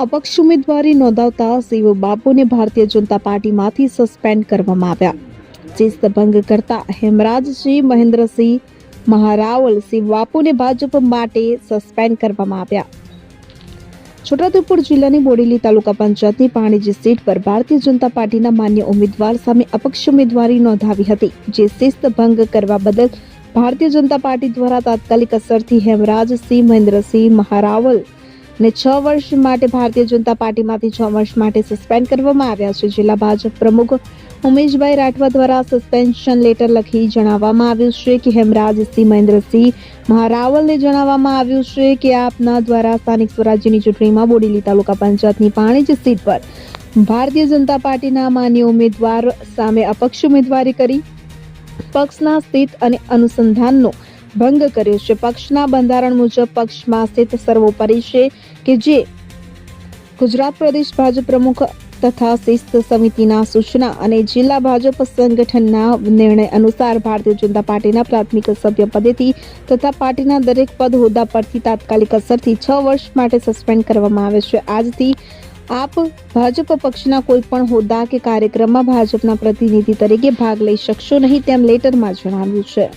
અપક્ષ ઉમેદવારી નોંધાવતા શિવ બાપુને ભારતીય જનતા પાર્ટીમાંથી સસ્પેન્ડ કરવામાં આવ્યા. શિસ્ત ભંગ કરતા હેમરાજસિંહ મહેન્દ્રસિંહ મહારાવલ શિવ બાપુને ભાજપ માટે સસ્પેન્ડ કરવામાં આવ્યા. છોટાઉદેપુર જિલ્લાની બોડેલી તાલુકા પંચાયતની પાણીજી સીટ પર ભારતીય જનતા પાર્ટીના માન્ય ઉમેદવાર સામે અપક્ષ ઉમેદવારી નોંધાવી હતી, જે શિસ્ત ભંગ કરવા બદલ ભારતીય જનતા પાર્ટી દ્વારા તાત્કાલિક અસરથી હેમરાજસિંહ મહેન્દ્રસિંહ મહારાવલ ને 6 વર્ષ માટે ભારતીય જનતા પાર્ટીમાંથી 6 વર્ષ માટે સસ્પેન્ડ કરવામાં આવ્યા છે. જિલ્લા ભાજપ પ્રમુખ ઉમેશભાઈ રાઠવા દ્વારા સસ્પેન્શન લેટર લખી જણાવવામાં આવ્યું છે કે હેમરાજસિંહ મહેન્દ્રસિંહ મહારાવલને જણાવવામાં આવ્યું છે કે આપના દ્વારા સ્થાનિક સ્વરાજ્યની ચૂંટણીમાં બોડેલી તાલુકા પંચાયતની પાણીજી સીટ પર ભારતીય જનતા પાર્ટીના માન્ય ઉમેદવાર સામે અપક્ષ ઉમેદવારી કરી પક્ષના સ્થિત અને અનુસંધાનનો ભંગ કર્યો છે. પક્ષના બંધારણ મુજબ પક્ષમાં સ્થિત સર્વોપરી છે કે જે ગુજરાત પ્રદેશ ભાજપ પ્રમુખ તથા શિસ્ત સમિતિના સૂચના અને જિલ્લા ભાજપ સંગઠનના નિર્ણય અનુસાર ભારતીય જનતા પાર્ટીના પ્રાથમિક સભ્ય પદેથી તથા પાર્ટીના દરેક પદ હોદ્દા પરથી તાત્કાલિક અસરથી 6 વર્ષ માટે સસ્પેન્ડ કરવામાં આવે છે. આજથી આપ ભાજપ પક્ષના કોઈ પણ હોદ્દા કે કાર્યક્રમમાં ભાજપના પ્રતિનિધિ તરીકે ભાગ લઈ શકશો નહીં, તેમ લેટરમાં જણાવ્યું છે.